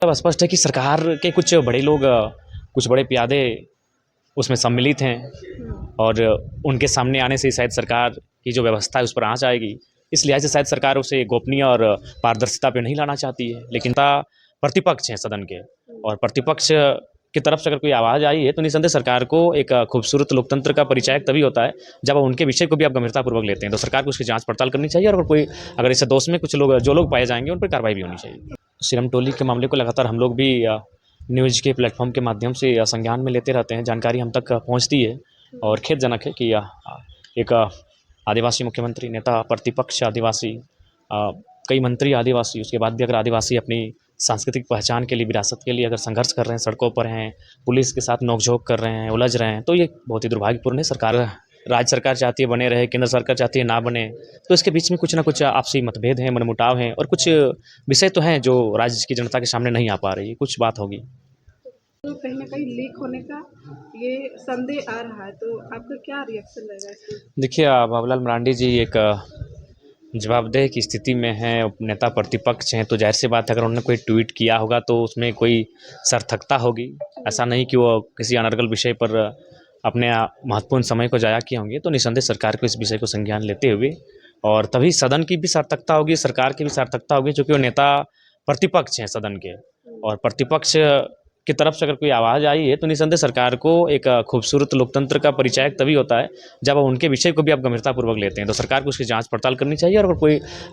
अब स्पष्ट है कि सरकार के कुछ बड़े लोग, कुछ बड़े प्यादे उसमें सम्मिलित हैं और उनके सामने आने से शायद सरकार की जो व्यवस्था है उस पर आँच आएगी। इस लिहाज से शायद सरकार उसे गोपनीय और पारदर्शिता पे नहीं लाना चाहती है। लेकिन प्रतिपक्ष हैं सदन के, और प्रतिपक्ष की तरफ से अगर कोई आवाज़ आई है तो निसंदेह सरकार को एक खूबसूरत लोकतंत्र का परिचायक तभी होता है जब उनके विषय को भी आप गंभीरतापूर्वक लेते हैं। तो सरकार को उसकी जांच पड़ताल करनी चाहिए, और अगर इस दोष में कुछ लोग जो लोग पाए जाएंगे उन पर कार्रवाई भी होनी चाहिए। सीरम टोली के मामले को लगातार हम लोग भी न्यूज़ के प्लेटफॉर्म के माध्यम से संज्ञान में लेते रहते हैं, जानकारी हम तक पहुंचती है। और खेदजनक है कि एक आदिवासी मुख्यमंत्री, नेता प्रतिपक्ष आदिवासी, कई मंत्री आदिवासी, उसके बाद भी अगर आदिवासी अपनी सांस्कृतिक पहचान के लिए, विरासत के लिए अगर संघर्ष कर रहे हैं, सड़कों पर हैं, पुलिस के साथ नोक-झोंक कर रहे हैं, उलझ रहे हैं, तो ये बहुत ही दुर्भाग्यपूर्ण है। राज्य सरकार चाहती है बने रहे, केंद्र सरकार चाहती है ना बने, तो इसके बीच में कुछ ना कुछ आपसी मतभेद हैं, मनमुटाव हैं, और कुछ विषय तो हैं जो राज्य की जनता के सामने नहीं आ पा रही है। कुछ बात होगी। तो कहीं न कहीं लीक होने का ये संदेह आ रहा है, तो आपका क्या रिएक्शन रहेगा इसमें? देखिए, बाबूलाल मरांडी जी एक जवाबदेह की स्थिति में हैं, नेता प्रतिपक्ष हैं, तो ज़ाहिर-सी बात है अगर उन्होंने कोई ट्वीट किया होगा तो उसमें कोई सार्थकता होगी। ऐसा नहीं कि वो किसी अनर्गल विषय पर अपने महत्वपूर्ण समय को ज़ाया किए होंगे। तो निसंदेह सरकार को इस विषय को संज्ञान लेते हुए, और तभी सदन की भी सार्थकता होगी, सरकार की भी सार्थकता होगी, चूँकि वो नेता प्रतिपक्ष हैं सदन के, और प्रतिपक्ष की तरफ से अगर कोई आवाज़ आई है तो निसंदेह सरकार को एक खूबसूरत लोकतंत्र का परिचायक तभी होता है जब उनके विषय को भी आप गंभीरतापूर्वक लेते हैं। तो सरकार को उसकी जांच पड़ताल करनी चाहिए, और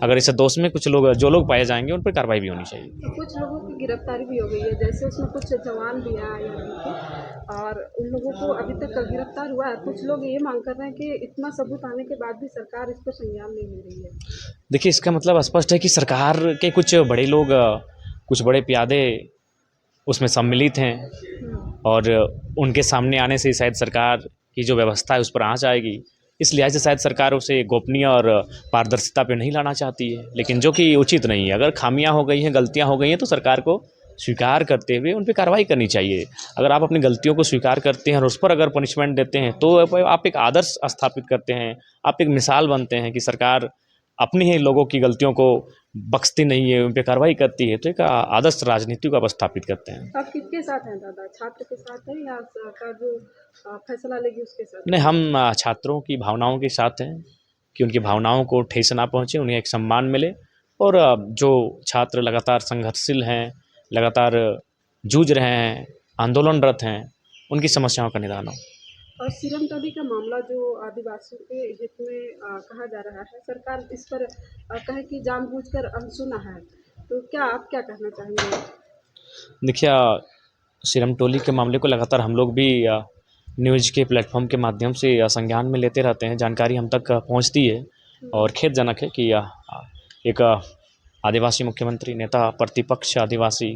अगर इस दोष में कुछ लोग जो लोग पाए जाएंगे उन पर कार्रवाई भी होनी चाहिए। तो कुछ लोगों की गिरफ्तारी भी हो गई है, जैसे उसमें कुछ जवान भी हैं आईआरबी के, और उन लोगों को अभी तक गिरफ्तार हुआ है। कुछ लोग ये मांग कर रहे हैं कि इतना सबूत आने के बाद भी सरकार इसको संज्ञान नहीं ले रही है। देखिए, इसका मतलब स्पष्ट है कि सरकार के कुछ बड़े लोग, कुछ बड़े प्यादे उसमें सम्मिलित हैं और उनके सामने आने से शायद सरकार की जो व्यवस्था है उस पर आँच आएगी। इस लिहाज से शायद सरकार उसे गोपनीय और पारदर्शिता पे नहीं लाना चाहती है, लेकिन जो कि उचित नहीं है। अगर खामियां हो गई हैं, गलतियां हो गई हैं, तो सरकार को स्वीकार करते हुए उन पर कार्रवाई करनी चाहिए। अगर आप अपनी गलतियों को स्वीकार करते हैं और उस पर अगर पनिशमेंट देते हैं तो आप एक आदर्श स्थापित करते हैं, आप एक मिसाल बनते हैं कि सरकार अपनी ही लोगों की गलतियों को बख्शती नहीं है, उन पर कार्रवाई करती है। तो एक आदर्श राजनीति को आप स्थापित करते हैं। आप किसके साथ हैं दादा? छात्र के साथ हैं या सरकार जो फैसला लेगी उसके साथ? नहीं, हम छात्रों की भावनाओं के साथ हैं कि उनकी भावनाओं को ठेस ना पहुँचे, उन्हें एक सम्मान मिले, और जो छात्र लगातार संघर्षशील हैं, लगातार जूझ रहे हैं, आंदोलनरत हैं, उनकी समस्याओं का निदान हो। और सीरम टोली का मामला जो आदिवासियों के हित में कहा जा रहा है, सरकार इस पर कहे कि जानबूझकर अनसुना है, तो क्या आप क्या कहना चाहेंगे? देखिए, सीरम टोली के मामले को लगातार हम लोग भी न्यूज़ के प्लेटफॉर्म के माध्यम से संज्ञान में लेते रहते हैं, जानकारी हम तक पहुंचती है। और खेदजनक है कि एक आदिवासी मुख्यमंत्री, नेता प्रतिपक्ष आदिवासी,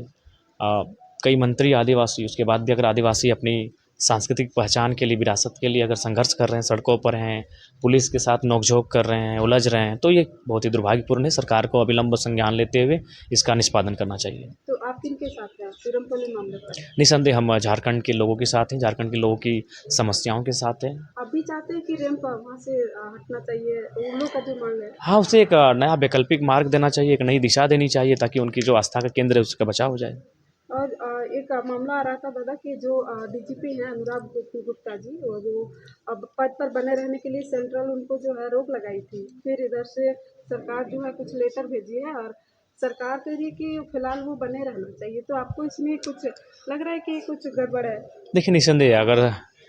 कई मंत्री आदिवासी, उसके बाद भी अगर आदिवासी अपनी सांस्कृतिक पहचान के लिए, विरासत के लिए अगर संघर्ष कर रहे हैं, सड़कों पर हैं, पुलिस के साथ नोक-झोंक कर रहे हैं, उलझ रहे हैं, तो ये बहुत ही दुर्भाग्यपूर्ण है। सरकार को अविलंब संज्ञान लेते हुए इसका निष्पादन करना चाहिए। तो आप किनके साथ हैं सीरम टोली मामले पर? निसंदेह हम झारखंड के लोगों के साथ हैं, झारखंड के लोगों की समस्याओं के साथ हैं। आप भी चाहते हैं कि रैंप वहाँ से हटना चाहिए, उन लोगों का जो मांग है? हाँ, उसे एक नया वैकल्पिक मार्ग देना चाहिए, एक नई दिशा देनी चाहिए, ताकि उनकी जो आस्था का केंद्र है उसका बचाव हो जाए। और एक मामला आ रहा था दादा कि जो डीजीपी हैं अनुराग गुप्ता जी, वो अब पद पर बने रहने के लिए सेंट्रल उनको जो है रोक लगाई थी। फिर इधर से सरकार जो है कुछ लेटर भेजी है, और सरकार कह रही है कि फिलहाल वो बने रहना चाहिए। तो आपको इसमें कुछ लग रहा है कि कुछ गड़बड़ है? देखिए, निसंदेह अगर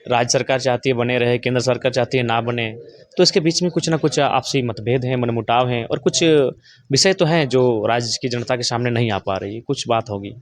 राज्य सरकार चाहती है बने रहे, केंद्र सरकार चाहती है ना बने, तो इसके बीच में कुछ ना कुछ आपसी मतभेद हैं, मनमुटाव हैं, और कुछ विषय तो हैं जो राज्य की जनता के सामने नहीं आ पा रही है। कुछ बात होगी।